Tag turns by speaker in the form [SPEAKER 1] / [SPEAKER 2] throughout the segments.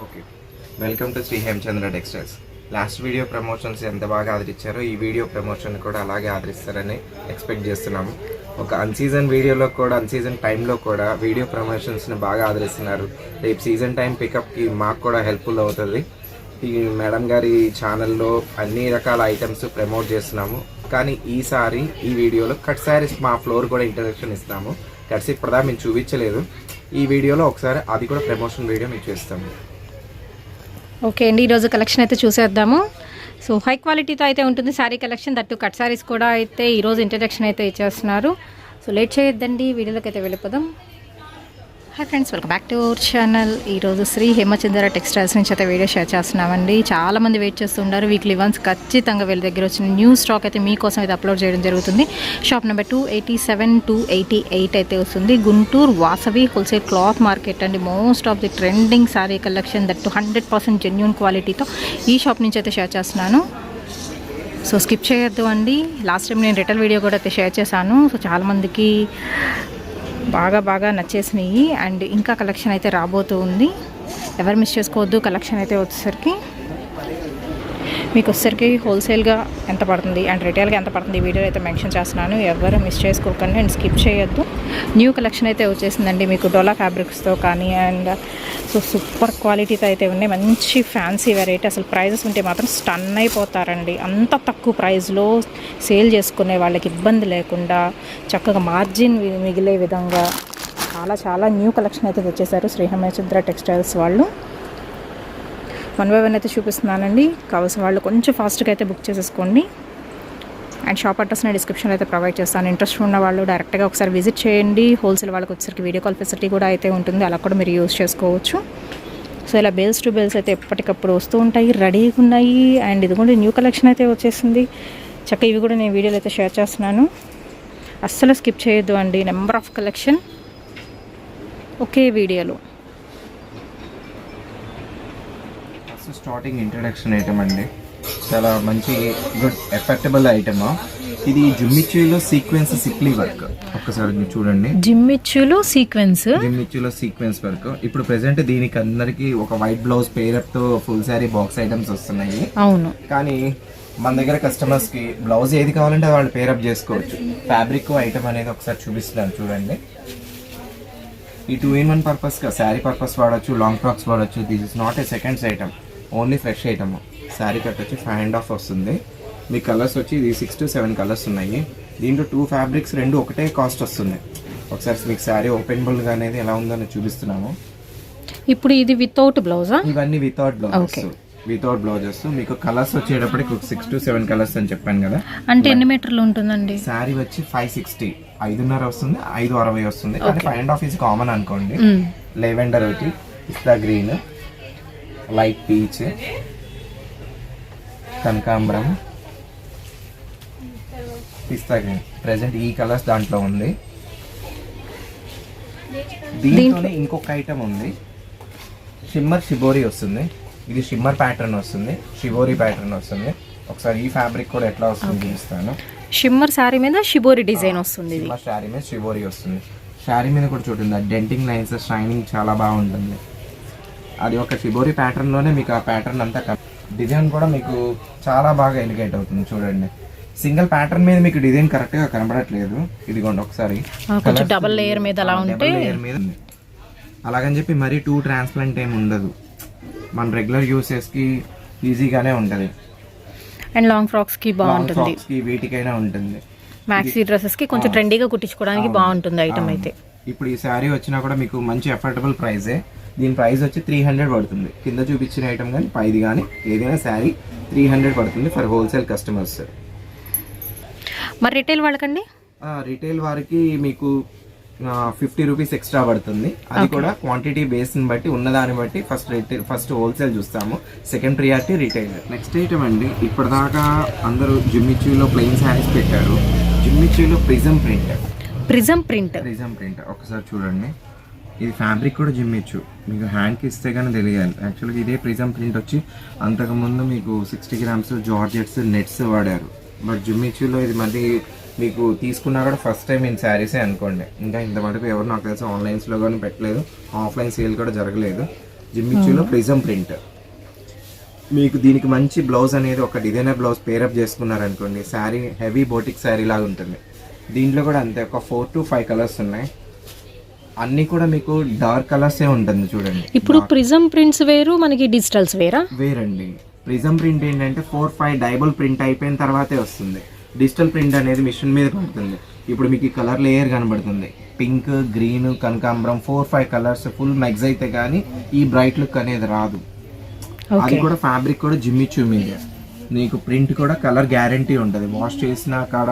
[SPEAKER 1] Okay, welcome to Shri Hemachandra textiles. Last video promotions ఎంత బాగా ఆదరించారో ఈ వీడియో ప్రమోషన్ కూడా అలాగే ఆదరిస్తారని ఎక్స్పెక్ట్ చేస్తున్నాము. ఒక అన్సీజన్ వీడియోలో కూడా, అన్సీజన్ టైంలో కూడా వీడియో ప్రమోషన్స్ని బాగా ఆదరిస్తున్నారు. రేపు సీజన్ టైం పికప్కి మాకు కూడా హెల్ప్ఫుల్ అవుతుంది. ఈ మేడం గారి ఛానల్లో అన్ని రకాల ఐటమ్స్ ప్రమోట్ చేస్తున్నాము. కానీ ఈసారి ఈ వీడియోలో కట్ శారీస్ మా ఫ్లోర్ కూడా ఇంట్రడక్షన్ ఇస్తాము. కట్స్ ఇప్పటిదా మేము చూపించలేదు. ఈ వీడియోలో ఒకసారి అది కూడా ప్రమోషన్ వీడియో మీకు చేస్తాము.
[SPEAKER 2] ఓకే అండి, ఈరోజు కలెక్షన్ అయితే చూసేద్దాము. సో హై క్వాలిటీతో అయితే ఉంటుంది sari collection. That cut saris కూడా అయితే ఈరోజు ఇంట్రడక్షన్ అయితే ఇచ్చేస్తున్నారు. సో లేట్ చేయొద్దండి, వీడియోలోకి అయితే వెళ్ళిపోదాం. Hi friends, welcome back to our channel. ఈరోజు శ్రీ హేమచంద్ర టెక్స్టైల్స్ నుంచి అయితే వీడియో షేర్ చేస్తున్నామండి. చాలామంది వెయిట్ చేస్తుంటారు. వీక్లీ వన్స్ ఖచ్చితంగా వీళ్ళ దగ్గర వచ్చిన న్యూ స్టాక్ అయితే మీకోసం అయితే అప్లోడ్ చేయడం జరుగుతుంది. షాప్ నెంబర్ 287, 288 అయితే వస్తుంది. Guntur Vasavi wholesale cloth market అండి. Most of the trending sari collection, that 100% genuine క్వాలిటీతో ఈ షాప్ నుంచి అయితే షేర్ చేస్తున్నాను. సో స్కిప్ చేయొద్దు అండి. లాస్ట్ టైం నేను రిటైల్ వీడియో కూడా అయితే షేర్ చేశాను. సో చాలామందికి బాగా నచ్చేసినాయి. అండ్ ఇంకా కలెక్షన్ అయితే రాబోతూ ఉంది. ఎవరు మిస్ చేసుకోవద్దు. కలెక్షన్ అయితే వచ్చేసరికి మీకు హోల్సేల్గా ఎంత పడుతుంది అండ్ రిటైల్గా ఎంత పడుతుంది ఈ వీడియో అయితే మెన్షన్ చేస్తున్నాను. ఎవరు మిస్ చేసుకోకండి అండ్ స్కిప్ చేయొద్దు. న్యూ కలెక్షన్ అయితే వచ్చేసిందండి మీకు డోలా ఫ్యాబ్రిక్స్తో కానీ. అండ్ సో సూపర్ క్వాలిటీతో అయితే ఉన్నాయి. మంచి ఫ్యాన్సీ వెరైటీ. అసలు ప్రైజెస్ ఉంటే మాత్రం స్టన్ అయిపోతారండి. అంత తక్కువ ప్రైస్లో సేల్ చేసుకునే వాళ్ళకి ఇబ్బంది లేకుండా చక్కగా మార్జిన్ మిగిలే విధంగా చాలా న్యూ కలెక్షన్ అయితే వచ్చేసారు శ్రీ హేమచంద్ర టెక్స్టైల్స్ వాళ్ళు. 1 by 1 అయితే చూపిస్తున్నానండి. కావాల్సిన వాళ్ళు కొంచెం ఫాస్ట్గా అయితే బుక్ చేసేసుకోండి. అండ్ షాప్ అడ్రస్ నేను డిస్క్రిప్షన్లో అయితే ప్రొవైడ్ చేస్తాను. ఇంట్రెస్ట్ ఉన్న వాళ్ళు డైరెక్ట్గా ఒకసారి విజిట్ చేయండి. హోల్సేల్ వాళ్ళకి వచ్చేసరికి వీడియో కాల్ ఫెసిలిటీ కూడా అయితే ఉంటుంది. అలా కూడా మీరు యూజ్ చేసుకోవచ్చు. సో ఇలా బేల్స్ టు బేల్స్ అయితే ఎప్పటికప్పుడు వస్తూ ఉంటాయి, రెడీగా ఉన్నాయి. అండ్ ఇది కూడా న్యూ కలెక్షన్ అయితే వచ్చేసింది. చక్కగా ఇవి కూడా నేను వీడియోలో అయితే షేర్ చేస్తున్నాను. అస్సలు స్కిప్ చేయొద్దు అండి. నెంబర్ ఆఫ్ కలెక్షన్ ఒకే వీడియోలో.
[SPEAKER 1] స్టార్టింగ్ ఇంట్రడక్షన్ ఐటమ్ అండి. చాలా మంచి గుడ్ ఎఫెక్టబుల్ ఐటమ్. ఇది జిమ్మిచ్చులో సీక్వెన్స్ సిప్లీ వర్క్. ఒక్కసారి మీరు చూడండి. జిమ్మిచ్చులో సీక్వెన్స్ వర్క్. ఇప్పుడు ప్రెసెంట్ దీనికి అందరికి ఒక వైట్ బ్లౌజ్ పేరప్ తో ఫుల్ శారీ బాక్స్ ఐటమ్స్ వస్తున్నాయి. అవును, కానీ మన దగ్గర కస్టమర్స్ కి బ్లౌజ్ ఏది కావాలంటే వాళ్ళు పేరప్ చేసుకోవచ్చు. ఫ్యాబ్రిక్ ఐటమ్ అనేది ఒకసారి చూపిస్తున్నాను చూడండి. ఈ 2-in-1 పర్పస్ గా శారీ పర్పస్ వాడచ్చు, లాంగ్ ఫ్రాక్స్ వాడచ్చు. This is not a seconds item, only fresh item. Sari cut వచ్చి 5.5 వస్తుంది. మీ కలర్స్ వచ్చి ఇది 6 to 7 కలర్స్ ఉన్నాయి. దీంట్లో 2 ఫ్యాబ్రిక్స్ 2 ఒకటే కాస్ట్ వస్తుంది. ఒకసారి మీకు శారీ ఓపెనబుల్గా అనేది ఎలా ఉందో చూపిస్తున్నాము.
[SPEAKER 2] ఇప్పుడు ఇది వితౌట్ బ్లౌజా?
[SPEAKER 1] ఇవన్నీ వితౌట్ బ్లౌజెస్. మీకు కలర్స్ వచ్చేటప్పటికి 6 to 7 కలర్స్ అని చెప్పాను కదా.
[SPEAKER 2] అంటే ఎన్ని మీటర్లు ఉంటుందండి?
[SPEAKER 1] శారీ వచ్చి 560, 5.5 వస్తుంది, 5.60 వస్తుంది. కానీ 5.5 ఈజ్ కామన్ అనుకోండి. లెవెండర్ ఒకటి, పిస్తా గ్రీన్, లైట్ పీచ్, కనకాంబరం, పిస్తా గ్రీన్. ప్రెసెంట్ ఈ కలర్స్ దాంట్లో ఉంది. దీంట్లోనే ఇంకొక ఐటమ్ ఉంది. షిమ్మర్ షిబోరి వస్తుంది. ఇది షిమ్మర్ ప్యాటర్న్ వస్తుంది, షిబోరి ప్యాటర్న్ వస్తుంది. ఒకసారి ఈ ఫ్యాబ్రిక్ కూడా ఎట్లా వస్తుంది చూపిస్తాను.
[SPEAKER 2] షిమ్మర్ శారీ మీద షిబోరి డిజైన్ వస్తుంది.
[SPEAKER 1] శారీ మీద షిబోరి వస్తుంది. శారీ మీద కూడా చూడండి, డెంటింగ్ లైన్స్, షైనింగ్ చాలా బాగుంటుంది. అది ఒక షిబోరి ప్యాటర్న్ లోనే మీకు ఆ ప్యాటర్న్ అంతా డిజైన్ కూడా మీకు చాలా బాగా ఎలిగేట్ అవుతుంది. చూడండి, సింగిల్ ప్యాటర్న్ మీద మీకు డిజైన్ కరెక్ట్ గా కనబడట్లేదు. ఇదిగోండి ఒకసారి
[SPEAKER 2] డబుల్ లేయర్ మీద అలా ఉంటే,
[SPEAKER 1] అలాగని చెప్పి మరీ 2 ట్రాన్స్ప్లాంట్ ఏమి ఉండదు. మన రెగ్యులర్ యూసెస్ కి ఈజీగానే ఉంటది.
[SPEAKER 2] అండ్ లాంగ్ ఫ్రాక్స్ కి బాగుంటుంది,
[SPEAKER 1] వీటికైనా ఉంటుంది.
[SPEAKER 2] మ్యాక్సీ డ్రెస్సెస్ కి కొంచెం ట్రెండీగా కుట్టించుకోవడానికి బాగుంటుంది ఐటమ్ అయితే.
[SPEAKER 1] ఇప్పుడు ఈ శారీ వచ్చినా కూడా మీకు మంచి అఫోర్డబుల్ ప్రైజే. దీని ప్రైస్ వచ్చి 300 పడుతుంది. కింద చూపించిన ఐటమ్ కానీ పైది కానీ ఏదైనా శారీ 300 పడుతుంది ఫర్ హోల్సేల్ కస్టమర్స్.
[SPEAKER 2] మరి రిటైల్ వాళ్ళకండి?
[SPEAKER 1] రిటైల్ వారికి మీకు 50 రూపీస్ ఎక్స్ట్రా పడుతుంది. అది కూడా క్వాంటిటీ బేస్ని బట్టి, ఉన్నదాన్ని బట్టి. ఫస్ట్ హోల్సేల్ చూస్తాము, second priority retail. Next item అండి, ఇప్పటిదాకా అందరూ జిమ్మిచ్యూలో ప్లెయిన్ శారీస్ పెట్టారు. జిమ్మిచ్యూలో ప్రిజం ప్రింట్ ఒకసారి చూడండి. ఇది ఫ్యాబ్రిక్ కూడా జిమ్మిచ్చు. మీకు హ్యాండ్కి ఇస్తే కానీ తెలియాలి. యాక్చువల్గా ఇదే ప్రిజం ప్రింట్ వచ్చి అంతకుముందు మీకు 60 grams జార్జెట్స్, నెట్స్ వాడారు. బట్ జిమ్మిచ్యూలో ఇది మళ్ళీ మీకు తీసుకున్నా కూడా ఫస్ట్ టైం ఇన్ శారీసే అనుకోండి. ఇంకా ఇంత మటుకు ఎవరు నాకు తెలిసి ఆన్లైన్స్లో కానీ పెట్టలేదు, ఆఫ్లైన్ సేల్ కూడా జరగలేదు. జిమ్మిచ్యూలో ప్రిజం ప్రింట్. మీకు దీనికి మంచి బ్లౌజ్ అనేది ఒక డిజైనర్ బ్లౌజ్ పేరప్ చేసుకున్నారనుకోండి, శారీ హెవీ బోటిక్ శారీ లాగా ఉంటుంది. దీంట్లో కూడా అంతే, ఒక 4 to 5 కలర్స్ ఉన్నాయి. అన్నీ కూడా మీకు డార్క్ కలర్సే ఉంటుంది చూడండి.
[SPEAKER 2] ఇప్పుడు ప్రిజం ప్రింట్స్ వేరు, మనకి డిజిటల్స్
[SPEAKER 1] వేరండి. ప్రిజం ప్రింట్ ఏంటంటే 4-5 డైబుల్ ప్రింట్ అయిపోయిన తర్వాతే వస్తుంది. డిజిటల్ ప్రింట్ అనేది మిషన్ మీద పడుతుంది. ఇప్పుడు మీకు ఈ కలర్ లేయర్ కనబడుతుంది, పింక్, గ్రీన్, కనకాంబరం, 4-5 కలర్స్ ఫుల్ మెగ్జ్ అయితే కానీ ఈ బ్రైట్ లుక్ అనేది రాదు. అది కూడా ఫ్యాబ్రిక్ కూడా జిమ్మిచూ మీద. మీకు ప్రింట్ కూడా కలర్ గ్యారంటీ ఉంటుంది. వాష్ చేసినా కాడ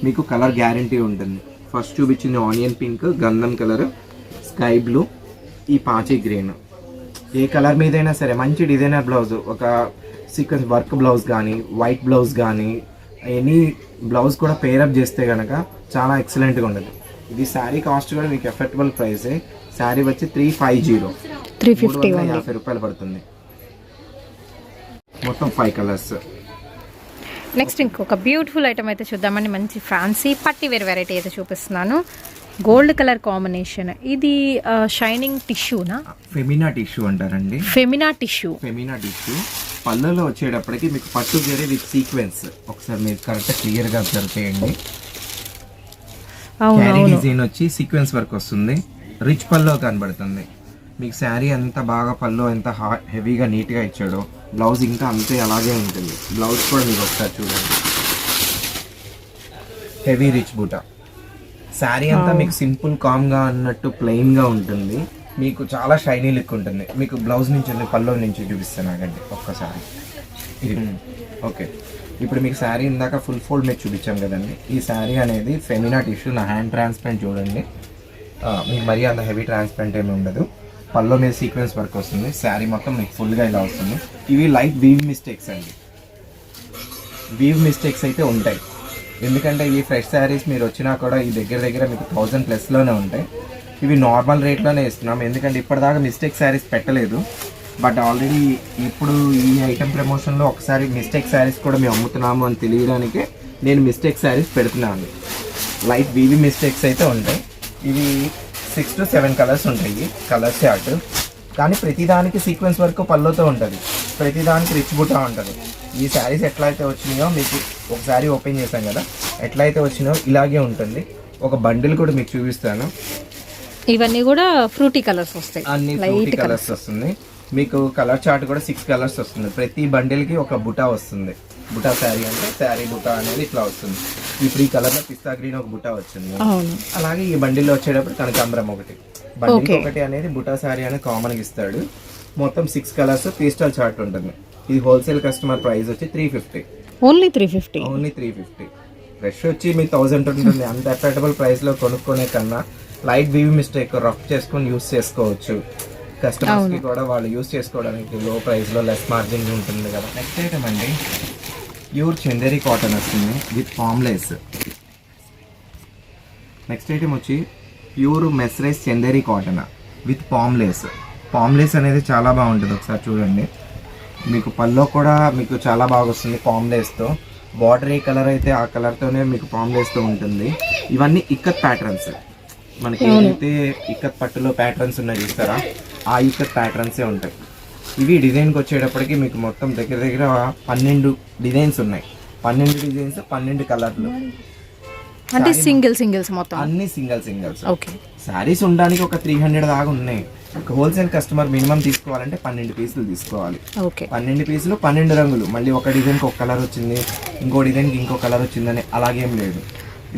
[SPEAKER 1] మీకు కలర్ గ్యారంటీ ఉంటుంది. ఫస్ట్ చూపించింది ఆనియన్ పింక్, గంధం కలర్, స్కై బ్లూ, ఈ పాచి గ్రీన్. ఏ కలర్ మీదైనా సరే మంచి డిజైనర్ బ్లౌజ్, ఒక సీక్వెన్స్ వర్క్ బ్లౌజ్ కానీ, వైట్ బ్లౌజ్ కానీ, ఎనీ బ్లౌజ్ కూడా పేరప్ చేస్తే కనుక చాలా ఎక్సలెంట్గా ఉంటుంది. ఇది శారీ కాస్ట్ కూడా మీకు ఎఫెక్టబుల్ ప్రైసే. శారీ వచ్చి 350 రూపాయలు పడుతుంది. మొత్తం 5 కలర్స్.
[SPEAKER 2] నెక్స్ట్ ఇంకొక బ్యూటిఫుల్ ఐటమ్ అయితే చూద్దామండి. మంచి ఫ్యాన్సీ పట్టి వేర్ వెరైటీ అయితే చూపిస్తున్నాను. Gold colour combination. ఇది షైనింగ్ టిష్యూనా?
[SPEAKER 1] ఫెమినా టిష్యూ అంటారండి.
[SPEAKER 2] ఫెమినా టిష్యూ
[SPEAKER 1] పళ్ళలో వచ్చేటప్పటికి మీకు పట్టు వేరే విత్ సీక్వెన్స్. ఒకసారి మీరు కరెక్ట్ క్లియర్గా అబ్జర్వ్ చేయండి. క్యారీ డిజైన్ వచ్చి సీక్వెన్స్ వర్క్ వస్తుంది. రిచ్ పల్లో కనబడుతుంది. మీకు శారీ అంతా బాగా పళ్ళు ఎంత హెవీగా నీట్గా ఇచ్చాడో, బ్లౌజ్ ఇంకా అంతే అలాగే ఉంటుంది. బ్లౌజ్ కూడా మీకు ఒకసారి చూడండి, హెవీ రిచ్ బూటా. శారీ అంతా మీకు సింపుల్ కామ్గా అన్నట్టు ప్లెయిన్గా ఉంటుంది. మీకు చాలా షైనీ లుక్ ఉంటుంది. మీకు బ్లౌజ్ నుంచి పళ్ళు నుంచి చూపిస్తాను ఆగండి ఒక్కసారి. ఓకే, ఇప్పుడు మీకు శారీ ఇందాక ఫుల్ ఫోల్డ్ మీద చూపించాం కదండి. ఈ శారీ అనేది ఫెమినా టిష్యూ. నా హ్యాండ్ ట్రాన్స్పరెంట్ చూడండి, మీకు మరీ అంత హెవీ ట్రాన్స్పరెంట్ ఏమి ఉండదు. పల్లో మీద సీక్వెన్స్ వర్క్ వస్తుంది. శారీ మొత్తం మీకు ఫుల్గా ఇలా వస్తుంది. ఇవి లైట్ వీవ్ మిస్టేక్స్ అండి. వీవ్ మిస్టేక్స్ అయితే ఉంటాయి, ఎందుకంటే ఇవి ఫ్రెష్ శారీస్ మీరు వచ్చినా కూడా ఈ దగ్గర మీకు 1000+ ఉంటాయి. ఇవి నార్మల్ రేట్లోనే ఇస్తున్నాం, ఎందుకంటే ఇప్పటిదాకా మిస్టేక్ శారీస్ పెట్టలేదు. బట్ ఆల్రెడీ ఇప్పుడు ఈ ఐటమ్ ప్రమోషన్లో ఒకసారి మిస్టేక్ శారీస్ కూడా మేము అమ్ముతున్నాము అని తెలియడానికే నేను మిస్టేక్ శారీస్ పెడుతున్నాను. లైట్ వీవి మిస్టేక్స్ అయితే ఉంటాయి. ఇవి 6 to 7 కలర్స్ ఉంటాయి కలర్ చార్ట్. కానీ ప్రతిదానికి సీక్వెన్స్ వర్క్ పళ్ళుతో ఉంటుంది, ప్రతిదానికి రిచ్ బుట్టా ఉంటుంది. ఈ శారీస్ ఎట్లయితే వచ్చినాయో మీకు ఒకసారి ఓపెన్ చేశాం కదా, ఎట్లయితే వచ్చినాయో ఇలాగే ఉంటుంది. ఒక బండిల్ కూడా మీకు చూపిస్తాను.
[SPEAKER 2] ఇవన్నీ కూడా ఫ్రూటీ కలర్స్ వస్తాయి,
[SPEAKER 1] అన్ని ఫ్రూటీ కలర్స్ వస్తుంది. మీకు కలర్ చార్ట్ కూడా 6 కలర్స్ వస్తుంది. ప్రతి బండిల్కి ఒక బుటా వస్తుంది. బుటా శారీ అంటే శారీ బుటా అనేది ఇట్లా వస్తుంది. ఇప్పుడు ఈ కలర్ లో పిస్తా గ్రీన్ ఒక బుటా వచ్చింది. అలాగే ఈ బండిల్లో వచ్చేటప్పుడు కనకాంబరం ఒకటి, బండిల్ ఒకటి అనేది బుటా శారీ అనేది కామన్ గా ఇస్తాడు. మొత్తం 6 కలర్స్ పేస్టల్ చార్ట్ ఉంటుంది. ఇది హోల్సేల్ కస్టమర్ ప్రైస్ వచ్చి 350.
[SPEAKER 2] ఓన్లీ 350.
[SPEAKER 1] ఫ్రెష్ వచ్చి మీకు 1000 ఉంటుంది. అంత అఫోర్డబుల్ ప్రైస్ లో కొనుక్కునే కన్నా లైట్ వీవ్ మిస్టేక్ రఫ్ చేసుకొని యూస్ చేసుకోవచ్చు. కస్టమర్స్ కి కూడా వాళ్ళు యూస్ చేసుకోవడానికి లో ప్రైస్ లో లెస్ మార్జిన్ ఉంటుంది కదా. నెక్స్ట్ ఐటమ్ అండి, ప్యూర్ చందేరి కాటన్ వస్తుంది విత్ ఫామ్లెస్. నెక్స్ట్ ఐటమ్ వచ్చి ప్యూర్ మెస్రైజ్ చందేరి కాటన్ విత్ పామ్లెస్. పామ్లెస్ అనేది చాలా బాగుంటుంది, ఒకసారి చూడండి. మీకు పల్లో కూడా మీకు చాలా బాగా వస్తుంది పామ్లెస్తో. బార్డర్ ఏ కలర్ అయితే ఆ కలర్తోనే మీకు పామ్లెస్తో ఉంటుంది. ఇవన్నీ ఇక్కత్ ప్యాటర్న్స్. మనకి ఏదైతే ఇక్కత్ పట్టులో ప్యాటర్న్స్ ఉన్నాయి చూస్తారా, ఆ ఇక్కత్ ప్యాటర్న్సే ఉంటాయి. ఇవి డిజైన్కి వచ్చేటప్పటికి మీకు మొత్తం దగ్గర 12 డిజైన్స్ ఉన్నాయి. 12 డిజైన్స్ 12 కలర్లు.
[SPEAKER 2] అంటే సింగిల్స్ మొత్తం
[SPEAKER 1] అన్ని సింగిల్స్. ఓకే, శారీస్ ఉండడానికి ఒక 300 దాకా ఉన్నాయి. హోల్సేల్ కస్టమర్ మినిమం తీసుకోవాలంటే 12 పీసులు తీసుకోవాలి. 12 పీసులు 12 రంగులు. మళ్ళీ ఒక డిజైన్కి ఒక కలర్ వచ్చింది, ఇంకో డిజైన్కి ఇంకో కలర్ వచ్చిందని అలాగేం లేదు.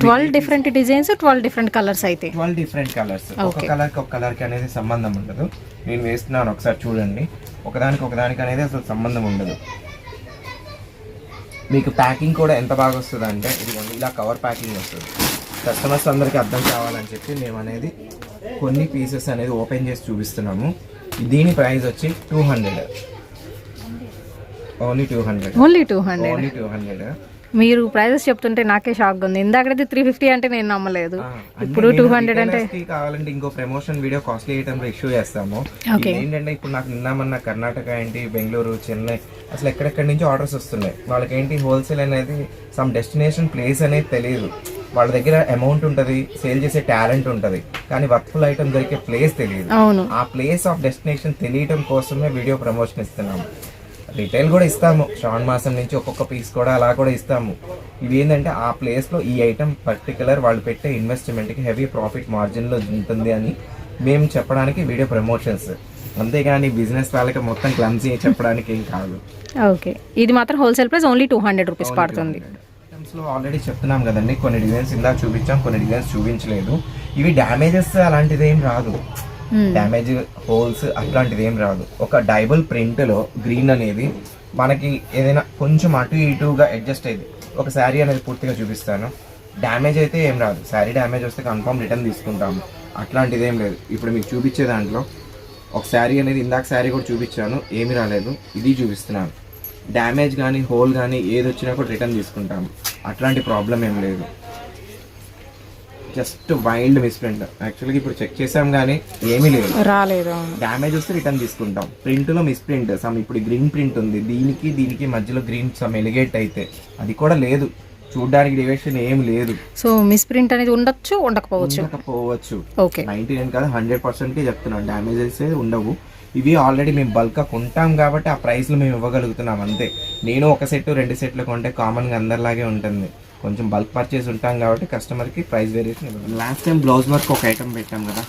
[SPEAKER 2] 12 డిఫరెంట్ డిజైన్స్, 12 డిఫరెంట్ కలర్స్. అయితే
[SPEAKER 1] 12 డిఫరెంట్ కలర్స్. ఒక కలర్కి ఒక కలర్కి అనేది సంబంధం ఉండదు. నేను వేస్తున్నాను ఒకసారి చూడండి. ఒకదానికి అనేది అసలు సంబంధం ఉండదు. మీకు ప్యాకింగ్ కూడా ఎంత బాగా వస్తుంది అంటే ఇదిగోండి ఇలా కవర్ ప్యాకింగ్ వస్తుంది. కస్టమర్స్ అందరికీ అర్థం కావాలని చెప్పి మేము అనేది కొన్ని పీసెస్ అనేది ఓపెన్ చేసి చూపిస్తున్నాము. దీని ప్రైస్ వచ్చి 200. ఓన్లీ 200.
[SPEAKER 2] మీరు ప్రైజెస్ చెప్తుంటే నాకే షాక్ ఉంది. ఇందాకైతే 350 అంటే నేను నమ్మలేదు, ఇప్పుడు 200 అంటే.
[SPEAKER 1] కావాలంటే ఇంకో promotion video costly item issue చేస్తాము. ఏంటంటే ఇప్పుడు నాకు నిన్నమన్నా కర్ణాటక ఏంటి, బెంగళూరు, చెన్నై అసలు ఎక్కడెక్కడి నుంచి ఆర్డర్స్ వస్తున్నాయి. వాళ్ళకి ఏంటి హోల్సేల్ అనేది సమ్ డెస్టినేషన్ ప్లేస్ అనేది తెలియదు. వాళ్ళ దగ్గర అమౌంట్ ఉంటుంది, సేల్ చేసే టాలెంట్ ఉంటుంది, కానీ వర్త్ఫుల్ ఐటమ్ దొరికే ప్లేస్ తెలియదు.
[SPEAKER 2] అవును.
[SPEAKER 1] ఆ ప్లేస్ ఆఫ్ డెస్టినేషన్ తెలియటం కోసమే వీడియో ప్రమోషన్ ఇస్తున్నాము. రిటైల్ కూడా ఇస్తాము, శ్రావణ మాసం నుంచి ఒక్కొక్క పీస్ కూడా అలా కూడా ఇస్తాము. ఇవి ఏంటంటే ఆ ప్లేస్లో ఈ ఐటమ్ పర్టికులర్ వాళ్ళు పెట్టే ఇన్వెస్ట్మెంట్కి హెవీ ప్రాఫిట్ మార్జిన్లో ఉంటుంది అని మేము చెప్పడానికి వీడియో ప్రమోషన్స్, అంతేగాని బిజినెస్ వాళ్ళకి మొత్తం క్లమ్సీ చెప్పడానికి ఏం కాదు.
[SPEAKER 2] ఓకే, ఇది మాత్రం హోల్సేల్ ప్రైస్ ఓన్లీ 200 రూపీస్ పడుతుంది.
[SPEAKER 1] ఐటమ్స్లో ఆల్రెడీ చెప్తున్నాం కదండి, కొన్ని డిజైన్స్ ఇందాక చూపించాం, కొన్ని డిజైన్స్ చూపించలేదు. ఇవి డ్యామేజెస్ అలాంటిది ఏం రాదు, డ్యామేజ్ హోల్స్ అట్లాంటిది ఏం రాదు. ఒక డైబుల్ ప్రింట్లో గ్రీన్ అనేది మనకి ఏదైనా కొంచెం అటు ఇటుగా అడ్జస్ట్ అయింది. ఒక శారీ అనేది పూర్తిగా చూపిస్తాను, డ్యామేజ్ అయితే ఏం రాదు. శారీ డ్యామేజ్ వస్తే కన్ఫర్మ్ రిటర్న్ తీసుకుంటాము, అట్లాంటిది ఏం లేదు. ఇప్పుడు మీకు చూపించే దాంట్లో ఒక శారీ అనేది ఇందాక శారీ కూడా చూపించాను, ఏమీ రాలేదు. ఇది చూపిస్తున్నాను, డ్యామేజ్ కానీ హోల్ కానీ ఏది వచ్చినా కూడా రిటర్న్ తీసుకుంటాము, అట్లాంటి ప్రాబ్లం ఏం లేదు. Just wild misprint. యాక్చువల్గా ఇప్పుడు చెక్ చేసాం కానీ ఏమీ లేదు,
[SPEAKER 2] రాలేదు.
[SPEAKER 1] డ్యామేజ్ వస్తే రిటర్న్ తీసుకుంటాం. ప్రింట్లో మిస్ప్రింట్ సమ్, ఇప్పుడు గ్రీన్ ప్రింట్ ఉంది, దీనికి మధ్యలో గ్రీన్ సమ్ ఎలిగేట్ అయితే అది కూడా లేదు, చూడడానికి డివేషన్ ఏం లేదు.
[SPEAKER 2] సో మిస్ ప్రింట్ అనేది ఉండొచ్చు, ఉండకపోవచ్చు. ఓకే,
[SPEAKER 1] 99 కాదు 100% చెప్తున్నాం, డ్యామేజెస్ ఉండవు. ఇవి ఆల్రెడీ మేము బల్క్గా కొంటాం కాబట్టి ఆ ప్రైస్లో మేము ఇవ్వగలుగుతున్నాం అంతే. నేను ఒక సెట్ 2 సెట్లు కొంటే కామన్గా అందరిలాగే ఉంటుంది, కొంచెం బల్క్ పర్చేస్ ఉంటాం కాబట్టి కస్టమర్కి ప్రైస్ వేరియేషన్ ఇవ్వదు. లాస్ట్ టైం బ్లౌజ్ వర్క్ ఒక ఐటమ్ పెట్టాం కదా,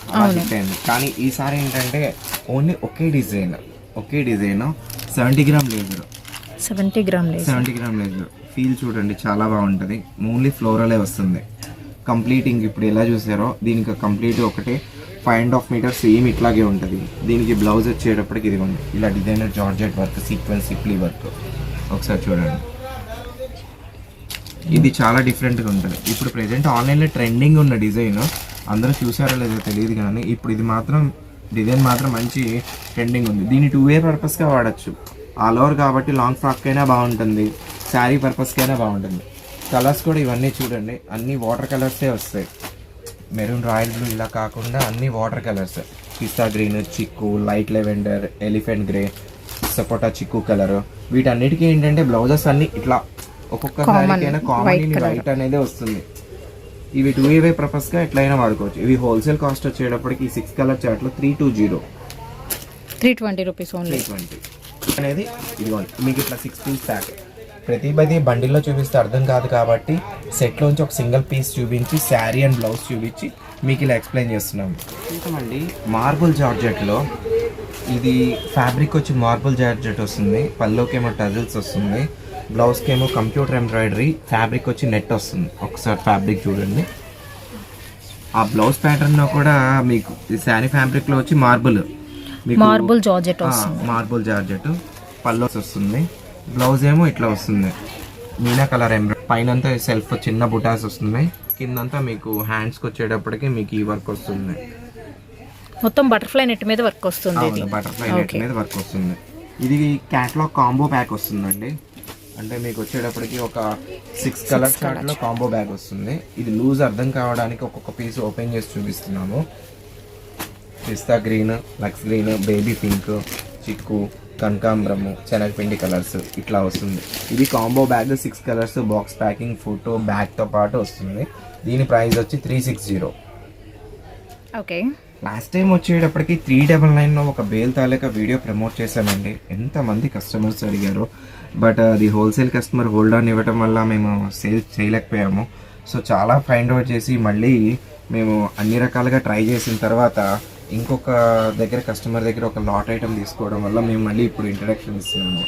[SPEAKER 1] కానీ ఈసారి ఏంటంటే ఓన్లీ ఒకే design 70 gram laser.
[SPEAKER 2] 70 gram
[SPEAKER 1] laser feel చూడండి, చాలా బాగుంటుంది. ఓన్లీ ఫ్లోరలే వస్తుంది. కంప్లీటింగ్ ఇప్పుడు ఎలా చూసారో దీనికి కంప్లీట్ ఒకటే 5.5 మీటర్స్ సేమ్ ఇట్లాగే ఉంటుంది. దీనికి బ్లౌజ్ వచ్చేటప్పటికి ఇదిగోండి ఇలా డిజైనర్ జార్జెట్ వర్క్, సీక్వెన్స్ సిప్లీ వర్క్. ఒకసారి చూడండి, ఇది చాలా డిఫరెంట్గా ఉంటుంది. ఇప్పుడు ప్రెజెంట్ ఆన్లైన్లో ట్రెండింగ్ ఉన్న డిజైన్ అందరూ చూసారో లేదో తెలియదు, కానీ ఇప్పుడు ఇది మాత్రం డిజైన్ మాత్రం మంచి ట్రెండింగ్ ఉంది. దీన్ని 2-way పర్పస్గా వాడచ్చు. ఆల్ ఓవర్ కాబట్టి లాంగ్ ఫ్రాక్ అయినా బాగుంటుంది, శారీ పర్పస్కైనా బాగుంటుంది. కలర్స్ కూడా ఇవన్నీ చూడండి, అన్ని వాటర్ కలర్సే వస్తాయి. మెరూన్, రాయల్ బ్లూ ఇలా కాకుండా అన్ని వాటర్ కలర్స్. పిస్తా గ్రీన్, చిక్కు, లైట్ లెవెండర్, ఎలిఫెంట్ గ్రే, సపోటా చిక్కు కలర్. వీటన్నిటికీ ఏంటంటే బ్లౌజెస్ అన్ని ఇట్లా ఒక్కొక్క శారీకైనా కామన్ వైట్ అనేది వస్తుంది. ఇవి 2-way పర్పస్గా ఎట్లయినా వాడుకోవచ్చు. ఇవి హోల్సేల్ కాస్ట్ వచ్చేటప్పటికి 6 కలర్ చార్ట్లో
[SPEAKER 2] 320 రూపీస్ ఓన్లీ.
[SPEAKER 1] 320 అనేది ఇదిగోండి మీకు ఇట్లా 6 పీస్ ప్యాక్. ప్రతిపది బండిల్లో చూపిస్తే అర్థం కాదు కాబట్టి సెట్లోంచి ఒక సింగిల్ పీస్ చూపించి శారీ అండ్ బ్లౌజ్ చూపించి మీకు ఇలా ఎక్స్ప్లెయిన్ చేస్తున్నాము. చూద్దామండి, మార్బుల్ జార్జెట్లో ఇది ఫ్యాబ్రిక్ వచ్చి మార్బుల్ జార్జెట్ వస్తుంది, పల్లోకేమో టజిల్స్ వస్తుంది, బ్లౌజ్కేమో కంప్యూటర్ ఎంబ్రాయిడరీ, ఫ్యాబ్రిక్ వచ్చి నెట్ వస్తుంది. ఒకసారి ఫ్యాబ్రిక్ చూడండి, ఆ బ్లౌజ్ ప్యాటర్న్లో కూడా మీకు శారీ ఫ్యాబ్రిక్లో వచ్చి మార్బుల్ జార్జెట్ పల్లోస్ వస్తుంది. బ్లౌజ్ ఏమో ఇట్లా వస్తుంది, మీనా కలర్ ఎంబ్రాయిడరీ. పైన సెల్ఫ్ చిన్న బుటాస్ వస్తున్నాయి, కిందంతా మీకు హ్యాండ్స్కి వచ్చేటప్పటికి మీకు ఈ వర్క్ వస్తుంది.
[SPEAKER 2] మొత్తం బటర్ఫ్లై నెట్ మీద వర్క్ వస్తుంది.
[SPEAKER 1] బటర్ఫ్లై నెట్ మీద వర్క్ వస్తుంది. ఇది క్యాట్లాగ్ కాంబో ప్యాక్ వస్తుందండి, అంటే మీకు వచ్చేటప్పటికి ఒక 6 కలర్ చార్ట్లో కాంబో బ్యాగ్ వస్తుంది. ఇది లూజ్ అర్థం కావడానికి ఒక్కొక్క పీస్ ఓపెన్ చేసి చూపిస్తున్నాము. పిస్తా గ్రీన్, లక్స్ గ్రీన్, బేబీ పింక్, చిక్కు, కనకాంబరము, శనగపిండి కలర్స్ ఇట్లా వస్తుంది. ఇది combo bag 6 colours, box packing, photo బ్యాగ్తో పాటు వస్తుంది. దీని ప్రైస్ వచ్చి 360.
[SPEAKER 2] ఓకే,
[SPEAKER 1] లాస్ట్ టైం వచ్చేటప్పటికి 399లో ఒక బేల్ తాలూకా వీడియో ప్రమోట్ చేశామండి. ఎంతమంది కస్టమర్స్ అడిగారు, బట్ అది హోల్సేల్ కస్టమర్ హోల్డ్ ఆన్ ఇవ్వటం వల్ల మేము సేల్ చేయలేకపోయాము. సో చాలా ఫైండ్ అవుట్ చేసి మళ్ళీ మేము అన్ని రకాలుగా ట్రై చేసిన తర్వాత ఇంకొక కస్టమర్ దగ్గర ఒక లాట్ ఐటమ్ తీసుకోవడం వల్ల మేము మళ్ళీ ఇప్పుడు ఇంట్రడక్షన్ ఇస్తున్నాము.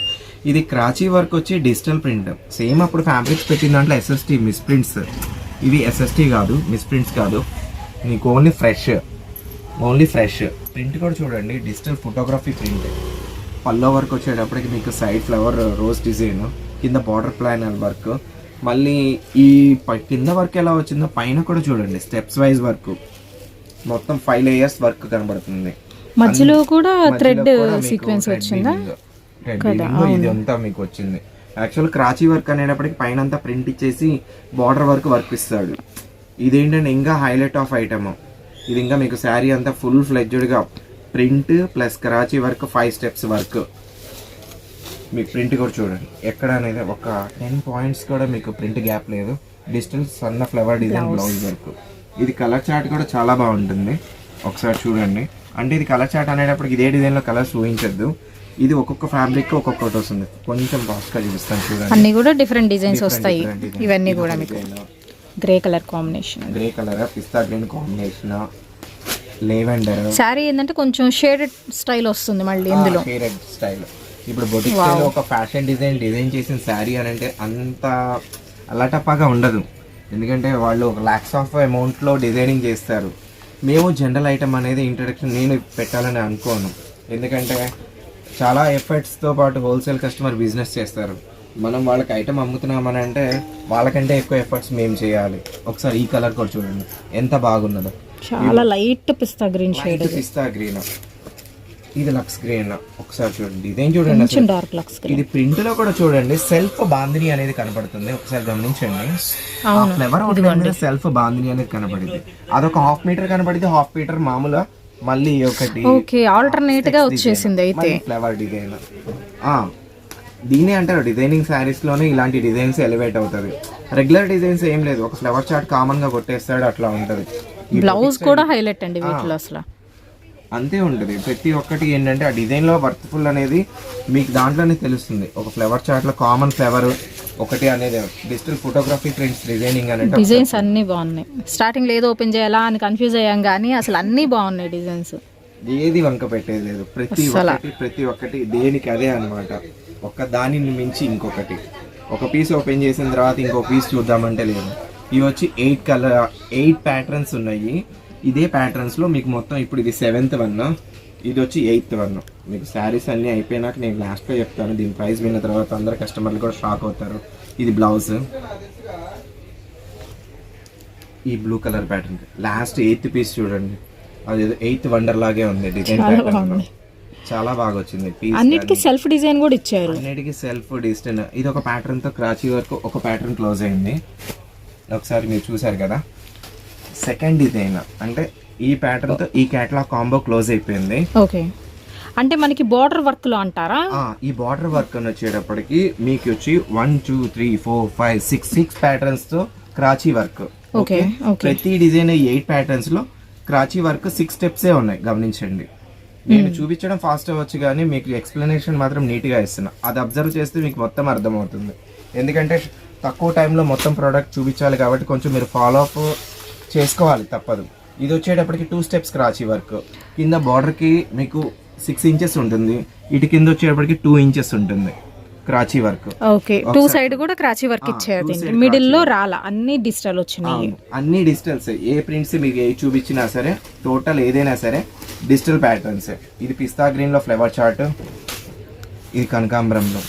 [SPEAKER 1] ఇది క్రాచీ వర్క్ వచ్చి డిజిటల్ ప్రింట్. సేమ్ అప్పుడు ఫ్యాబ్రిక్స్ పెట్టిన దాంట్లో SST మిస్ప్రింట్స్, ఇవి SST కాదు, మిస్ప్రింట్స్ కాదు, మీకు ఓన్లీ ఫ్రెష్ ప్రింట్ కూడా చూడండి. Digital photography print. పల్లో వర్క్ వచ్చేటప్పటికి మీకు సైడ్ ఫ్లవర్ రోజ్ డిజైన్, కింద బార్డర్ ప్లానర్ వర్క్. మళ్ళీ ఈ కింద వర్క్ ఎలా వచ్చిందో పైన కూడా చూడండి, స్టెప్స్ వైజ్ వర్క్. మొత్తం 5 లేయర్స్ వర్క్ కనబడుతుంది.
[SPEAKER 2] మధ్యలో కూడా థ్రెడ్ సీక్వెన్స్ వచ్చిందా?
[SPEAKER 1] ఇది అంతా మీకు వచ్చింది. యాక్చువల్ క్రాచీ వర్క్ అనేటప్పటికి పైన అంతా ప్రింట్ ఇచ్చేసి బార్డర్ వర్క్ ఇస్తాడు. ఇదేంటంటే ఇంకా హైలైట్ ఆఫ్ ఐటమ్. ఇది ఇంకా మీకు శారీ అంతా ఫుల్ ఫ్లెడ్జ్డ్గా print plus Karachi work 5 steps work. మీకు ప్రింట్ కూడా చూడండి, ఎక్కడ అనేది ఒక 10 పాయింట్స్ కూడా మీకు ప్రింట్ గ్యాప్ లేదు. డిజిటల్ సన్న ఫ్లవర్ డిజైన్ బ్లౌజ్ వర్క్. ఇది కలర్ చార్ట్ కూడా చాలా బాగుంటుంది, ఒకసారి చూడండి. అంటే ఇది కలర్ చార్ట్ అనేటప్పటికి ఇదే డిజైన్లో కలర్స్ ఊహించద్దు, ఇది ఒక్కొక్క ఫ్యాబ్రిక్ ఒక్కొక్కటి వస్తుంది. కొంచెం ఫాస్ట్గా చూపిస్తాను చూడండి.
[SPEAKER 2] అన్ని కూడా డిఫరెంట్ డిజైన్స్ వస్తాయి. ఇవన్నీ కూడా మీకు grey colour combination,
[SPEAKER 1] grey colour పిస్తా గ్రీన్ కాంబినేషన్, లెవెండర్.
[SPEAKER 2] శారీ ఏంటంటే కొంచెం షేడెడ్ స్టైల్ వస్తుంది మళ్ళీ ఇందులో.
[SPEAKER 1] Shaded style. ఇప్పుడు బొటిక్ స్టైల్ ఒక ఫ్యాషన్ డిజైన్ చేసిన శారీ అని అంటే అంత అల్లటప్పగా ఉండదు, ఎందుకంటే వాళ్ళు ఒక లాక్స్ ఆఫ్ అమౌంట్లో డిజైనింగ్ చేస్తారు. మేము జనరల్ ఐటమ్ అనేది ఇంట్రడక్షన్ నేను పెట్టాలని అనుకోను, ఎందుకంటే చాలా ఎఫర్ట్స్తో పాటు హోల్సేల్ కస్టమర్ బిజినెస్ చేస్తారు. మనం వాళ్ళకి ఐటమ్ అమ్ముతున్నామని అంటే వాళ్ళకంటే ఎక్కువ ఎఫర్ట్స్ మేము చేయాలి. ఒకసారి ఈ కలర్ కూడా చూడండి ఎంత బాగున్నదో,
[SPEAKER 2] చాలా లైట్ పిస్తా గ్రీన్ షేడ్.
[SPEAKER 1] పిస్తా గ్రీన్, ఇది లక్స్ గ్రీన్. ఒకసారి చూడండి డిజైన్ చూడండి,
[SPEAKER 2] డార్క్ లక్స్ గ్రీన్.
[SPEAKER 1] ఇది ప్రింట్ లో కూడా చూడండి సెల్ఫ్ బాందిని అనేది కనపడుతుంది, ఒకసారి గమనించండి. ఫ్లవర్ సెల్ఫ్ బాందిని అనేది కనపడింది, అదొక హాఫ్ మీటర్ కనపడింది. హాఫ్ మీటర్ మామూలుగా మళ్ళీ ఒకటి
[SPEAKER 2] ఆల్టర్నేట్ గా వచ్చేసింది అయితే
[SPEAKER 1] ఫ్లవర్ డిజైన్. దీనే అంటారు డిజైనింగ్ శారీస్ లోనే ఇలాంటి డిజైన్స్ ఎలివేట్ అవుతుంది. రెగ్యులర్ డిజైన్స్ ఏం లేదు, ఒక ఫ్లవర్ చార్ట్ కామన్ గా కొట్టేస్తాడు అట్లా ఉంటది.
[SPEAKER 2] బ్లౌజ్ కూడా హైలైట్ అండి వీటిలో, అసలు
[SPEAKER 1] అంతే ఉంటుంది. ప్రతి ఒక్కటి ఏంటంటే ఆ డిజైన్ లో వర్త్ఫుల్ అనేది మీకు దాంట్లోనే తెలుస్తుంది. ఒక ఫ్లవర్ చార్ట్ లో కామన్ ఫ్లవర్ ఒకటి అనేది డిజిటల్ ఫోటోగ్రఫీ ప్రింట్స్ డిజైనింగ్ అనేది
[SPEAKER 2] డిజైన్స్ అన్ని బాగున్నాయి. స్టార్టింగ్ లో ఏదో ఓపెన్ చేయాలా అని కన్ఫ్యూజ్ అయ్యాం కానీ అసలు అన్ని బాగున్నాయి డిజైన్స్,
[SPEAKER 1] ఏది వంక పెట్టేది లేదు. ప్రతి ఒక్కటి దేనికి అదే అనమాట, ఒక దానిని మించి ఇంకొకటి. ఒక పీస్ ఓపెన్ చేసిన తర్వాత ఇంకో పీస్ చూద్దామంటే లేదు. ఇవి వచ్చి 8 ప్యాటర్న్స్ ఉన్నాయి. ఇదే ప్యాటర్న్స్ లో మీకు మొత్తం ఇప్పుడు ఇది 7th వన్, ఇది వచ్చి 8th వన్. మీకు శారీస్ అన్నీ అయిపోయినాక నేను లాస్ట్లో చెప్తాను. దీని ప్రైస్ విన్న తర్వాత అందరు కస్టమర్లు కూడా షాక్ అవుతారు. ఇది బ్లౌజ్, ఈ blue colour pattern last 8th piece చూడండి, అది 8th వండర్ లాగే ఉంది డిజైన్ ప్యాటర్న్, చాలా బాగా వచ్చింది.
[SPEAKER 2] అన్నిటికీ సెల్ఫ్ డిజైన్ కూడా ఇచ్చారు,
[SPEAKER 1] అన్నిటికీ సెల్ఫ్ డిజైన్. ఇది ఒక ప్యాటర్న్ తో క్రాచీ వరకు ఒక ప్యాటర్న్ క్లోజ్ అయింది, ఒకసారి మీరు చూసారు కదా. సెకండ్ డిజైన్ అంటే ఈ ప్యాటర్న్ తో ఈ క్యాటలాగ్ కాంబో క్లోజ్ అయిపోయింది.
[SPEAKER 2] ఓకే, అంటే మనకి బార్డర్ వర్క్ లో అంటారా?
[SPEAKER 1] ఈ బార్డర్ వర్క్ అని వచ్చేటప్పటికి మీకు వచ్చి 1 2 3 4 5 6 ప్యాటర్న్స్ తో క్రాచీ వర్క్. ఓకే, ప్రతి డిజైన్ 8 ప్యాటర్న్స్ లో క్రాచీ వర్క్ 6 స్టెప్సే ఉన్నాయి, గమనించండి. నేను చూపించడం ఫాస్ట్ అవ్వచ్చు కానీ మీకు ఎక్స్ప్లెనేషన్ మాత్రం నీట్ గా ఇస్తున్నా. అది అబ్జర్వ్ చేస్తే మీకు మొత్తం అర్థమవుతుంది, ఎందుకంటే తక్కువ టైంలో మొత్తం ప్రోడక్ట్ చూపించాలి కాబట్టి కొంచెం మీరు ఫాలో అప్ చేసుకోవాలి, తప్పదు. ఇది వచ్చేటప్పటికి 2 స్టెప్స్ క్రాచీ వర్క్. కింద బార్డర్కి మీకు 6 ఇంచెస్ ఉంటుంది, ఇటు కింద వచ్చేటప్పటికి 2 ఇంచెస్ ఉంటుంది క్రాచీ వర్క్.
[SPEAKER 2] ఓకే, 2 సైడ్ కూడా క్రాచీ వర్క్ ఇచ్చారు, మిడిల్ లో రాలా, అన్ని డిజిటల్ వచ్చినాయి.
[SPEAKER 1] అన్ని డిజిటల్స్, ఏ ప్రింట్స్ మీకు ఏ చూపించినా సరే టోటల్ ఏదైనా సరే డిజిటల్ ప్యాటర్న్స్. ఇది పిస్తా గ్రీన్ లో ఫ్లవర్ చార్ట్, ఇది కనకాంబరంలో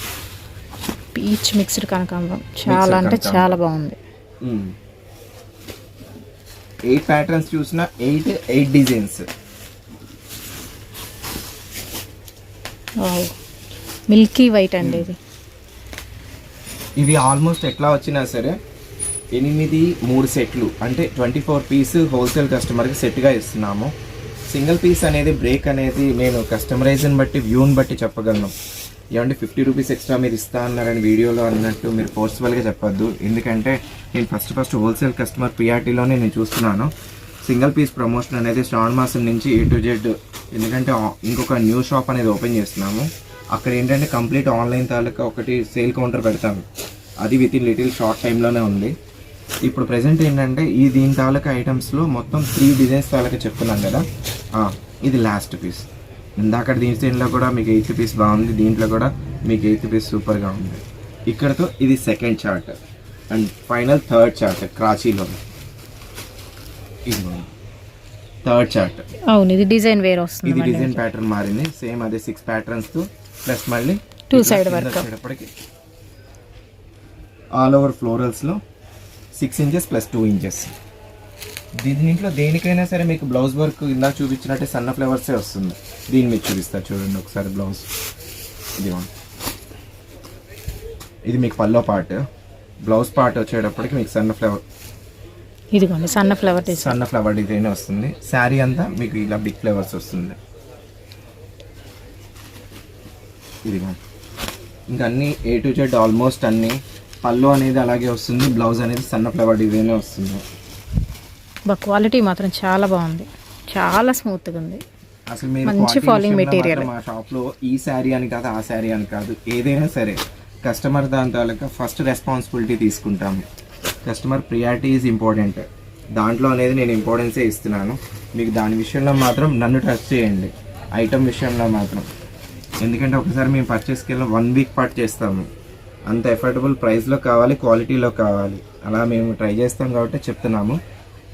[SPEAKER 2] పీచ్ మిక్స్డ్ కనకాంబరం, చాలా అంటే చాలా బాగుంది.
[SPEAKER 1] 8 ప్యాటర్న్స్ చూసిన 8 డిజైన్స్.
[SPEAKER 2] మిల్కీ వైట్ అండి ఇది.
[SPEAKER 1] ఇవి ఆల్మోస్ట్ ఎట్లా వచ్చినా సరే 3 సెట్లు అంటే 24 పీస్ హోల్సేల్ కస్టమర్కి సెట్గా ఇస్తున్నాము. సింగిల్ పీస్ అనేది బ్రేక్ అనేది నేను కస్టమరైజ్ని బట్టి వ్యూని బట్టి చెప్పగలను. ఏమంటే 50 రూపీస్ ఎక్స్ట్రా మీరు ఇస్తా అన్నారని వీడియోలో అన్నట్టు మీరు ఫోర్స్ఫుల్గా చెప్పొద్దు, ఎందుకంటే నేను ఫస్ట్ హోల్సేల్ కస్టమర్ ప్రియారిటీలోనే నేను చూస్తున్నాను. సింగిల్ పీస్ ప్రమోషన్ అనేది శ్రావణ మాసం నుంచి A to Z, ఎందుకంటే ఇంకొక న్యూ షాప్ అనేది ఓపెన్ చేస్తున్నాము. అక్కడ ఏంటంటే కంప్లీట్ ఆన్లైన్ తాలూకా ఒకటి సేల్ కౌంటర్ పెడతాము, అది విత్ ఇన్ లిటిల్ షార్ట్ టైంలోనే ఉంది. ఇప్పుడు ప్రెసెంట్ ఏంటంటే దీని తాలూకా ఐటమ్స్లో మొత్తం 3 డిజైన్స్ తాలూకా చెప్తున్నాం కదా, ఇది లాస్ట్ పీస్. ఇందాక దీనిలో కూడా మీకు 8th పీస్ బాగుంది, దీంట్లో కూడా మీకు 8th పీస్ సూపర్గా ఉంది. ఇక్కడతో ఇది second chart and final third chart క్రాచీలో. ఇది థర్డ్ చార్ట్.
[SPEAKER 2] అవును, ఇది డిజైన్ వేరే వస్తుంది,
[SPEAKER 1] ఇది డిజైన్ ప్యాటర్న్ మారింది. సేమ్ అదే 6 ప్యాటర్న్స్ తో ప్లస్ మళ్ళీ
[SPEAKER 2] 2 side work.
[SPEAKER 1] All over florals లో 6 ఇంచెస్ ప్లస్ 2 ఇంచెస్. దీంట్లో దేనికైనా సరే మీకు బ్లౌజ్ వర్క్ ఇందాక చూపించినట్టే సన్న ఫ్లవర్సే వస్తుంది. దీన్ని మీకు చూపిస్తా చూడండి ఒకసారి బ్లౌజ్. ఇది మీకు పల్లో పార్ట్, బ్లౌజ్ పార్ట్ వచ్చేటప్పటికి మీకు సన్న ఫ్లవర్,
[SPEAKER 2] ఇదిగోండి సన్న ఫ్లవర్
[SPEAKER 1] డిజైన్ వస్తుంది. శారీ అంతా మీకు ఇలా బిగ్ ఫ్లవర్స్ వస్తుంది. ఇదిగో ఇంకా అన్ని A to Z ఆల్మోస్ట్ అన్ని పళ్ళు అనేది అలాగే వస్తుంది, బ్లౌజ్ అనేది సన్న ఫ్లవర్ డిజైన్ వస్తుంది.
[SPEAKER 2] క్వాలిటీ మాత్రం చాలా బాగుంది, చాలా స్మూత్గా ఉంది.
[SPEAKER 1] అసలు మీరు
[SPEAKER 2] మంచి ఫాలింగ్ మెటీరియల్.
[SPEAKER 1] మా షాప్లో ఈ శారీ అని కాదు, ఆ శారీ అని కాదు, ఏదైనా సరే కస్టమర్ దాని తాలూకా ఫస్ట్ రెస్పాన్సిబిలిటీ తీసుకుంటాము. Customer priority is important. దాంట్లో అనేది నేను ఇంపార్టెన్సే ఇస్తున్నాను. మీకు దాని విషయంలో మాత్రం నన్ను ట్రస్ట్ చేయండి, ఐటమ్ విషయంలో మాత్రం. ఎందుకంటే ఒకసారి మేము పర్చేస్కి వెళ్ళి 1 వీక్ పాటు చేస్తాము. అంత ఎఫోర్డబుల్ ప్రైస్లో కావాలి, క్వాలిటీలో కావాలి, అలా మేము ట్రై చేస్తాం కాబట్టి చెప్తున్నాము.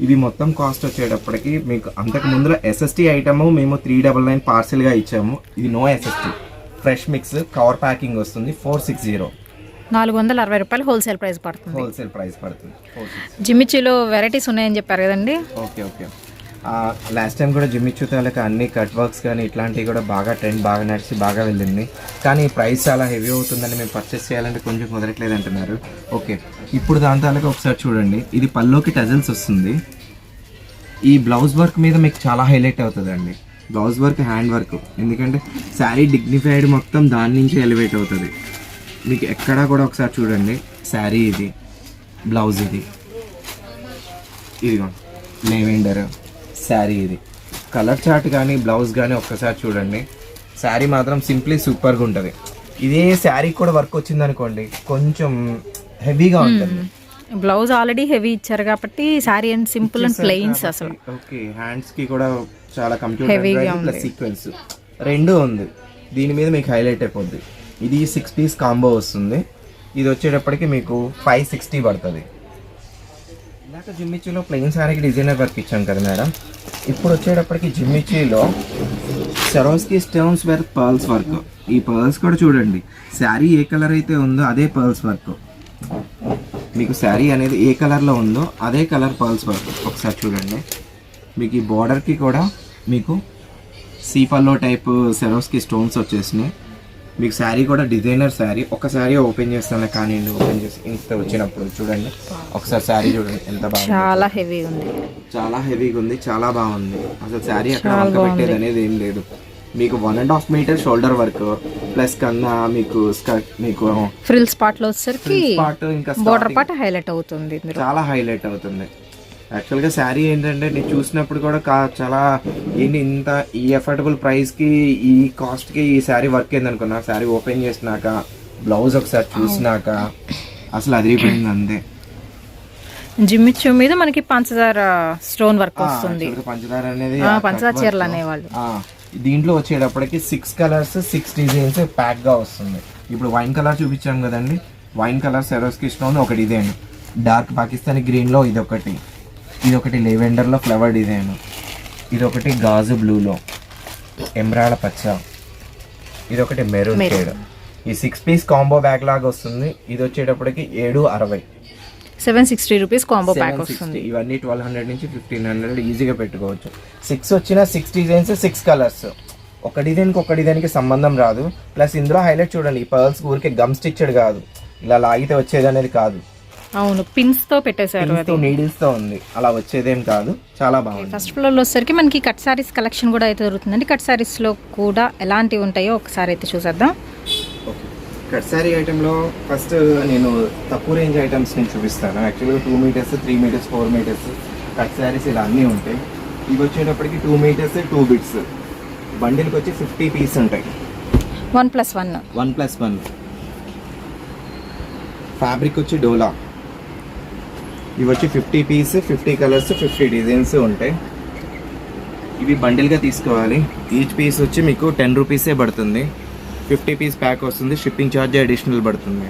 [SPEAKER 1] ఇది మొత్తం కాస్ట్ వచ్చేటప్పటికి మీకు అంతకు ముందులో ఎస్ఎస్టీ ఐటమ్ మేము 399 పార్సిల్గా ఇచ్చాము. ఇది no SST, fresh mix cover packing వస్తుంది. 460
[SPEAKER 2] 460 రూపాయలు హోల్సేల్ ప్రైస్ పడుతుంది.
[SPEAKER 1] హోల్సేల్ ప్రైస్ పడుతుంది.
[SPEAKER 2] జిమ్మిచ్చులో వెరైటీస్ ఉన్నాయని చెప్పారు కదండి.
[SPEAKER 1] Okay okay. లాస్ట్ టైం కూడా జిమ్మిచ్చు తాలూకా అన్ని కట్ వర్క్స్ కానీ ఇట్లాంటివి కూడా బాగా ట్రెండ్ బాగా నడిచి బాగా వెళ్ళింది. కానీ ప్రైస్ చాలా హెవీ అవుతుందని మేము పర్చేస్ చేయాలంటే కొంచెం కుదరట్లేదు అంటున్నారు. ఓకే, ఇప్పుడు దాని తాలూకా ఒకసారి చూడండి. ఇది పల్లోకి టజల్స్ వస్తుంది. ఈ బ్లౌజ్ వర్క్ మీద మీకు చాలా హైలైట్ అవుతుందండి. బ్లౌజ్ వర్క్, హ్యాండ్ వర్క్, ఎందుకంటే శారీ డిగ్నిఫైడ్ మొత్తం దాని నుంచి ఎలివేట్ అవుతుంది. మీకు ఎక్కడా కూడా ఒకసారి చూడండి. శారీ ఇది, బ్లౌజ్ ఇది, ఇదిగో లెవెండర్ శారీ, ఇది కలర్ చార్ట్ కానీ బ్లౌజ్ కానీ ఒక్కసారి చూడండి. శారీ మాత్రం సింప్లీ సూపర్గా ఉంటుంది. ఇదే శారీ కూడా వర్క్ వచ్చింది అనుకోండి, కొంచెం హెవీగా ఉంటుంది.
[SPEAKER 2] బ్లౌజ్ ఆల్రెడీ హెవీ ఇచ్చారు కాబట్టి sari and simple and plains అసలు.
[SPEAKER 1] ఓకే, హ్యాండ్స్ కి కూడా చాలా కంప్యూటర్ ప్లస్ సీక్వెన్స్ రెండు ఉంది. దీని మీద మీకు హైలైట్ అయిపోద్ది. ఇది 6 పీస్ కాంబో వస్తుంది. ఇది వచ్చేటప్పటికి మీకు 560 పడుతుంది. ఇందాక జిమ్మిచ్చీలో ప్లెయిన్ శారీకి డిజైనర్ వర్క్ ఇచ్చాం కదా మేడం. ఇప్పుడు వచ్చేటప్పటికి జిమ్మిచ్చీలో Swarovski stones work, pearls work. ఈ పర్ల్స్ కూడా చూడండి, శారీ ఏ కలర్ అయితే ఉందో అదే పర్ల్స్ వర్క్. మీకు శారీ అనేది ఏ కలర్లో ఉందో అదే కలర్ పర్ల్స్ వర్క్. ఒకసారి చూడండి. మీకు ఈ బార్డర్కి కూడా మీకు సీపల్లో టైప్ సెరోస్కి స్టోన్స్ వచ్చేసినాయి. మీకు శారీ కూడా డిజైనర్ శారీ. ఒక శారీ ఓపెన్ చేస్తాను కానీ ఓపెన్ చేసి ఇంత వచ్చినప్పుడు చూడండి. ఒకసారి శారీ చూడండి ఎంత బాగుంది.
[SPEAKER 2] చాలా హెవీ ఉంది,
[SPEAKER 1] చాలా హెవీగా ఉంది, చాలా బాగుంది. అసలు శారీ అక్కడ వంక పెట్టేది అనేది ఏం లేదు. మీకు 1.5 మీటర్ షోల్డర్ వర్క్ ప్లస్ కన్నా మీకు స్కర్ట్, మీకు
[SPEAKER 2] ఫ్రిల్ స్పాట్ లో వచ్చేసరికి
[SPEAKER 1] పార్ట్ ఇంకా
[SPEAKER 2] బోర్డర్ పార్ట్ హైలైట్ అవుతుంది,
[SPEAKER 1] చాలా హైలైట్ అవుతుంది. యాక్చువల్గా శారీ ఏంటంటే నేను చూసినప్పుడు కూడా చాలా ఏంటి ఇంత ఈ అఫోర్డబుల్ ప్రైస్కి ఈ కాస్ట్కి ఈ శారీ వర్క్ ఏందనుకున్నా. శారీ ఓపెన్ చేసినాక బ్లౌజ్ ఒకసారి చూసినాక అసలు అదిరిపోయింది అంతే.
[SPEAKER 2] జిమ్మిచ్చు మీద మనకి పంచదార స్టోన్ వర్క్ వస్తుంది.
[SPEAKER 1] పంచదార అనేది
[SPEAKER 2] పంచదార చీరలు అనేవాళ్ళు.
[SPEAKER 1] దీంట్లో వచ్చేటప్పటికి 6 కలర్స్ 6 డిజైన్స్ ప్యాక్గా వస్తుంది. ఇప్పుడు వైన్ కలర్ చూపించాం కదండి. వైన్ కలర్ సెరోస్కి స్టోన్ ఒక డిజైన్, డార్క్ పాకిస్తానీ గ్రీన్లో ఇదొకటి, ఇదొకటి లెవెండర్లో ఫ్లవర్ డిజైన్, ఇదొకటి గాజు బ్లూలో ఎమరాల్డ్ పచ్చ, ఇదొకటి మెరూన్ షేడ్. ఈ 6 పీస్ కాంబో బ్యాగ్ లాగా వస్తుంది. ఇది వచ్చేటప్పటికి 760,
[SPEAKER 2] 760 రూపీస్ కాంబో ప్యాక్ వస్తుంది.
[SPEAKER 1] ఇవన్నీ 1200 నుంచి 1500 ఈజీగా పెట్టుకోవచ్చు. 6 వచ్చిన 6 డిజైన్స్ 6 కలర్స్. ఒక డిజైన్కి ఒక డిజైన్కి సంబంధం రాదు. ప్లస్ ఇందులో హైలైట్ చూడండి, ఈ పర్ల్స్ ఊరికే గమ్ స్టిచ్డ్ కాదు, ఇలా లాగితే వచ్చేది అనేది కాదు.
[SPEAKER 2] అవును, పిన్స్ తో పెట్టేశారు,
[SPEAKER 1] నీడిల్స్ తో ఉంది, అలా వచ్చేదేం కాదు. చాలా బాగుంది.
[SPEAKER 2] ఫస్ట్ ఫ్లోర్ లో వచ్చేసరికి మనకి కట్ సారీస్ కలెక్షన్ కూడా అయితే దొరుకుతుందండి. కట్ సారీస్ లో కూడా ఎలాంటివి ఉంటాయో ఒకసారి అయితే చూసేద్దాం.
[SPEAKER 1] కట్ సారీ ఐటెంలో ఫస్ట్ నేను తక్కువ రేంజ్ ఐటమ్స్ నేను చూపిస్తాను. యాక్చువల్గా 2 metres 3 metres 4 metres cut saris ఇలా అన్నీ ఉంటాయి. ఇవి వచ్చేటప్పటికి 2 మీటర్స్ 2 బిట్స్ బండిల్కి వచ్చి 50 పీస్ ఉంటాయి. 1+1 ఫ్యాబ్రిక్ వచ్చి డోలా. ఇవి వచ్చి 50 పీస్ 50 కలర్స్ 50 డిజైన్స్ ఉంటాయి. ఇవి బండిల్గా తీసుకోవాలి. ఈచ్ పీస్ వచ్చి మీకు 10 రూపీసే పడుతుంది. 50 పీస్ ప్యాక్ వస్తుంది, షిప్పింగ్ ఛార్జ్ అడిషనల్ పడుతుంది.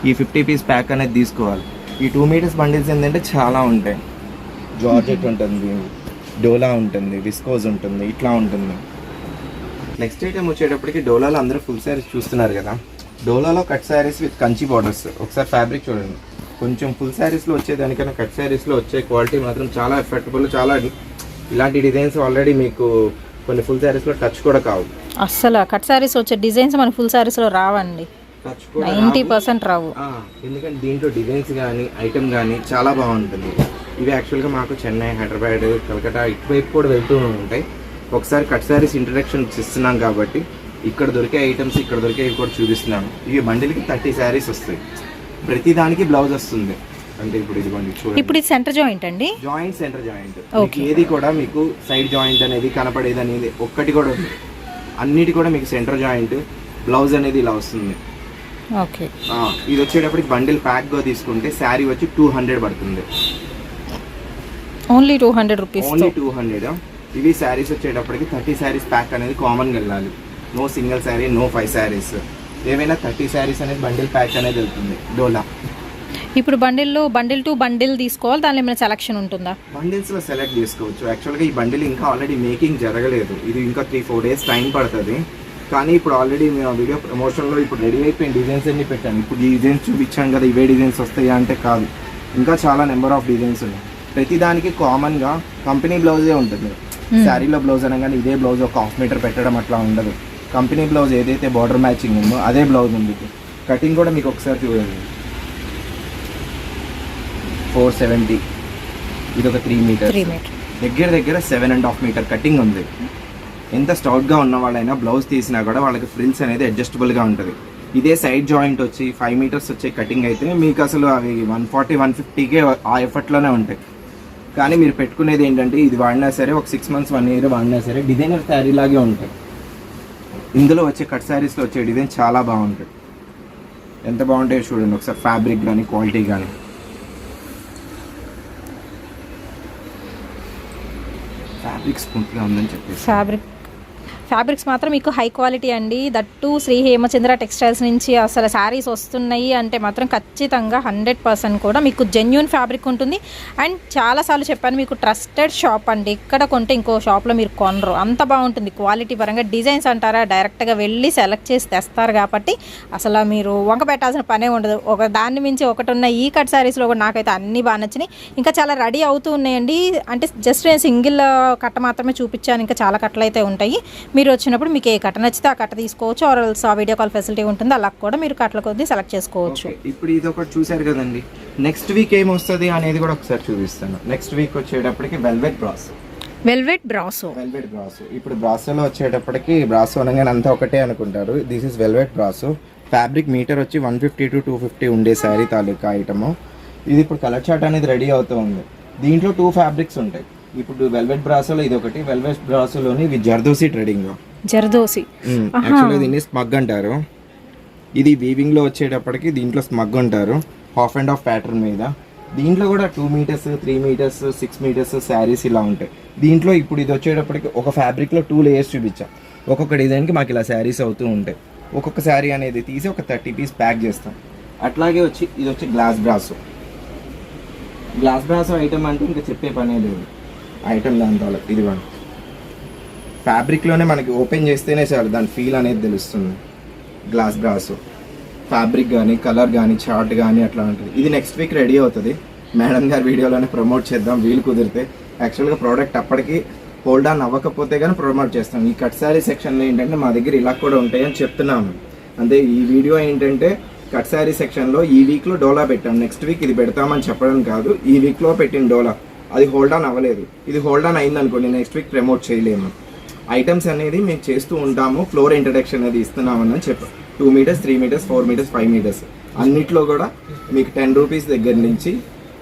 [SPEAKER 1] ఈ 50 పీస్ ప్యాక్ అనేది తీసుకోవాలి. ఈ 2 మీటర్స్ బండిల్స్ ఏంటంటే చాలా ఉంటాయి. జార్జెట్ ఉంటుంది, డోలా ఉంటుంది, విస్కోజ్ ఉంటుంది, ఇట్లా ఉంటుంది. నెక్స్ట్ ఐటమ్ వచ్చేటప్పటికి డోలాలో అందరూ ఫుల్ శారీస్ చూస్తున్నారు కదా. డోలాలో cut saris with Kanchi borders. ఒకసారి ఫ్యాబ్రిక్ చూడండి. కొంచెం ఫుల్ శారీస్లో వచ్చేదానికన్నా కట్ శారీస్లో వచ్చే క్వాలిటీ మాత్రం చాలా ఎఫెక్టబుల్. చాలా ఇలాంటి డిజైన్స్ ఆల్రెడీ మీకు కొన్ని ఫుల్ శారీస్లో టచ్ కూడా కావు.
[SPEAKER 2] అస్సలు కట్ శారీస్ వచ్చే డిజైన్స్ మన ఫుల్ శారీస్లో రావండి, 90% రావు.
[SPEAKER 1] ఎందుకంటే దీంట్లో డిజైన్స్ కానీ ఐటమ్ కానీ చాలా బాగుంటుంది. ఇవి యాక్చువల్గా మాకు చెన్నై, హైదరాబాద్, కలకత్తా ఇటువైపు కూడా వెళ్తూ ఉంటాయి. ఒకసారి కట్ శారీస్ ఇంట్రడక్షన్ ఇస్తున్నాం కాబట్టి ఇక్కడ దొరికే ఐటమ్స్ ఇక్కడ దొరికేవి కూడా చూపిస్తున్నాను. ఇవి బండిల్కి 30 శారీస్ వస్తాయి. ప్రతి దానికి బ్లౌజ్ వస్తుంది. అంటే ఇప్పుడు ఇదిగోండి చూడండి,
[SPEAKER 2] ఇప్పుడు ఇది సెంటర్ జాయింట్ అండి,
[SPEAKER 1] జాయింట్ సెంటర్ జాయింట్. మీకు ఏది కూడా మీకు సైడ్ జాయింట్ అనేది కనపడేది అనేది ఒక్కటి కూడా ఉంది. అన్నిటి కూడా మీకు సెంటర్ జాయింట్. బ్లౌజ్ అనేది ఇలా వస్తుంది.
[SPEAKER 2] ఓకే,
[SPEAKER 1] ఇది వచ్చేటప్పటికి బండిల్ ప్యాక్గా తీసుకుంటే శారీ వచ్చి 200 పడుతుంది.
[SPEAKER 2] Only 200 rupees.
[SPEAKER 1] ఓన్లీ 200. ఇవి శారీస్ వచ్చేటప్పటికి 30 శారీస్ ప్యాక్ అనేది కామన్గా వెళ్ళాలి. No single sari, no 5 saris. ఏవైనా 30 శారీస్ అనేది బండిల్ ప్యాక్ అనేది వెళ్తుంది డోలా.
[SPEAKER 2] ఇప్పుడు బండిల్ టు బండిల్ తీసుకోవాలి, దానిలో ఏమైనా సెలక్షన్ ఉంటుందా?
[SPEAKER 1] బండిల్స్లో సెలెక్ట్ చేసుకోవచ్చు. యాక్చువల్గా ఈ బండిల్ ఇంకా ఆల్రెడీ మేకింగ్ జరగలేదు. ఇది ఇంకా 3-4 డేస్ టైం పడుతుంది. కానీ ఇప్పుడు ఆల్రెడీ మేము వీడియో ప్రమోషన్లో ఇప్పుడు రెడీ అయిపోయిన డిజైన్స్ అన్ని పెట్టాను. ఇప్పుడు ఈ డిజైన్స్ చూపించాం కదా, ఇవే డిజైన్స్ వస్తాయా అంటే కాదు, ఇంకా చాలా నెంబర్ ఆఫ్ డిజైన్స్ ఉన్నాయి. ప్రతిదానికి కామన్గా కంపెనీ బ్లౌజే ఉంటుంది. శారీలో బ్లౌజ్ అనగానే ఇదే బ్లౌజ్ ఒక 1/2 మీటర్ పెట్టడం అట్లా ఉండదు. కంపెనీ బ్లౌజ్ ఏదైతే బార్డర్ మ్యాచింగ్ ఉందో అదే బ్లౌజ్ ఉంది. కటింగ్ కూడా మీకు ఒకసారి చూడండి, 470. ఇది ఒక 3 మీటర్, దగ్గర 7.5 మీటర్ కటింగ్ ఉంది. ఎంత స్టౌట్గా ఉన్న వాళ్ళైనా బ్లౌజ్ తీసినా కూడా వాళ్ళకి ఫ్రిల్స్ అనేది అడ్జస్టబుల్గా ఉంటుంది. ఇదే సైడ్ జాయింట్ వచ్చి 5 మీటర్స్ వచ్చే కటింగ్ అయితే మీకు అసలు అవి 140-150కే ఆ ఎఫర్ట్లోనే ఉంటాయి. కానీ మీరు పెట్టుకునేది ఏంటంటే ఇది వాడినా సరే ఒక 6 months 1 year వాడినా సరే డిజైనర్ శారీ లాగే ఉంటాయి. ఇందులో వచ్చే కట్ శారీస్లో వచ్చే డిజైన్ చాలా బాగుంటాయి. ఎంత బాగుంటాయో చూడండి ఒకసారి, ఫ్యాబ్రిక్ కానీ క్వాలిటీ కానీ. ఫ్యాబ్రిక్ స్మూత్గా ఉందని చెప్పేసి
[SPEAKER 2] ఫ్యాబ్రిక్స్ మాత్రం మీకు హై క్వాలిటీ అండి. దట్టు శ్రీ హేమచంద్ర టెక్స్టైల్స్ నుంచి అసలు శారీస్ వస్తున్నాయి అంటే మాత్రం ఖచ్చితంగా 100% కూడా మీకు జెన్యూన్ ఫ్యాబ్రిక్ ఉంటుంది. అండ్ చాలాసార్లు చెప్పాను మీకు ట్రస్టెడ్ షాప్ అండి. ఇక్కడ కొంటే ఇంకో షాప్లో మీరు కొనరు, అంత బాగుంటుంది క్వాలిటీ పరంగా. డిజైన్స్ అంటారా, డైరెక్ట్గా వెళ్ళి సెలెక్ట్ చేసి తెస్తారు కాబట్టి అసలు మీరు వంక పెట్టాల్సిన పనే ఉండదు. ఒక దాన్ని మించి ఒకటి ఉన్న ఈ కట్ శారీస్లో కూడా నాకైతే అన్నీ బాగా నచ్చినాయి. ఇంకా చాలా రెడీ అవుతూ ఉన్నాయండి. అంటే జస్ట్ నేను సింగిల్ కట్ట మాత్రమే చూపించాను, ఇంకా చాలా కట్టలు అయితే ఉంటాయి. మీరు వచ్చినప్పుడు మీకు ఏ కట్ట నచ్చితే ఆ కట్ట తీసుకోవచ్చు. ఆర్ఎల్స్ ఆ వీడియో కాల్ ఫెసిలిటీ ఉంటుంది, అలా కూడా మీరు కట్టల కొద్దీ సెలెక్ట్ చేసుకోవచ్చు.
[SPEAKER 1] ఇప్పుడు ఇది ఒకటి చూసారు కదండి, నెక్స్ట్ వీక్ ఏమొస్తుంది అనేది కూడా ఒకసారి చూపిస్తాను. నెక్స్ట్ వీక్ వచ్చేటప్పటికి వెల్వెట్ బ్రాసో. ఇప్పుడు బ్రాసోలో వచ్చేటప్పటికి, బ్రాసో అనగానే అంతా ఒకటే అనుకుంటారు. This is velvet Brasso. Fabric metre వచ్చి 150 to 250 ఉండే శారీ తాలూకా ఐటమ్. ఇది ఇప్పుడు కలర్ చార్ట్ అనేది రెడీ అవుతూ ఉంది. దీంట్లో 2 ఫ్యాబ్రిక్స్ ఉంటాయి. ఇప్పుడు వెల్వెట్ బ్రాసోలో ఇది ఒకటి, వెల్వెట్ బ్రాసోలోని ఇది జర్దోసి ట్రెడింగ్. యాక్చువల్గా దీన్ని స్మగ్ అంటారు. ఇది వీవింగ్ లో వచ్చేటప్పటికి దీంట్లో స్మగ్ అంటారు. 1/2 ప్యాటర్న్ మీద. దీంట్లో కూడా 2 meters, 3 meters, 6 meters శారీస్ ఇలా ఉంటాయి. దీంట్లో ఇప్పుడు ఇది వచ్చేటప్పటికి ఒక ఫ్యాబ్రిక్ లో 2 layers చూపించాం. ఒక్కొక్క డిజైన్ కి మాకు ఇలా శారీస్ అవుతూ ఉంటాయి. ఒక్కొక్క శారీ అనేది తీసి ఒక 30 pieces ప్యాక్ చేస్తాం. అట్లాగే వచ్చి ఇది వచ్చి గ్లాస్ బ్రాసో ఐటమ్ అంటే ఇంకా చెప్పే పనే లేదు. ఐటమ్ దాంతో ఇదిగోండి, ఫ్యాబ్రిక్లోనే మనకి ఓపెన్ చేస్తేనే చాలు దాని ఫీల్ అనేది తెలుస్తుంది. గ్లాస్ బ్రాసో ఫ్యాబ్రిక్ కానీ కలర్ కానీ చార్ట్ కానీ అట్లా ఉంటుంది. ఇది నెక్స్ట్ వీక్ రెడీ అవుతుంది. మేడం గారి వీడియోలోనే ప్రమోట్ చేద్దాం వీలు కుదిరితే. యాక్చువల్గా ప్రోడక్ట్ అప్పటికి హోల్డ్ ఆన్ అవ్వకపోతే కానీ ప్రమోట్ చేస్తాం. ఈ కట్ శారీ సెక్షన్లో ఏంటంటే మా దగ్గర ఇలా కూడా ఉంటాయని చెప్తున్నాము. అంటే ఈ వీడియో ఏంటంటే కట్ శారీ సెక్షన్లో ఈ వీక్లో డోలా పెట్టాం, నెక్స్ట్ వీక్ ఇది పెడతామని చెప్పడం కాదు. ఈ వీక్లో పెట్టిన డోలా అది హోల్డ్ ఆన్ అవ్వలేదు. ఇది హోల్డ్ ఆన్ అయింది అనుకోండి, నెక్స్ట్ వీక్ ప్రమోట్ చేయలేము. ఐటమ్స్ అనేది మేము చేస్తూ ఉంటాము. ఫ్లోర్ ఇంట్రడక్షన్ అనేది ఇస్తున్నామని చెప్పాం. 2 meters, 3 meters, 4 meters, 5 meters అన్నిట్లో కూడా మీకు 10 rupees దగ్గర నుంచి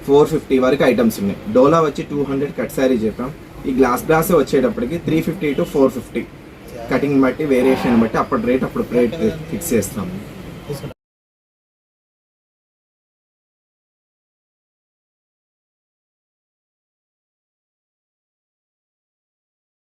[SPEAKER 1] 450 వరకు ఐటమ్స్ ఉన్నాయి. డోలా వచ్చి 200 కట్ శారీ చెప్పాం. ఈ గ్లాస్ వచ్చేటప్పటికి 350 to 450 కటింగ్ బట్టి వేరియేషన్ బట్టి అప్పుడు రేట్ ఫిక్స్ చేస్తాము.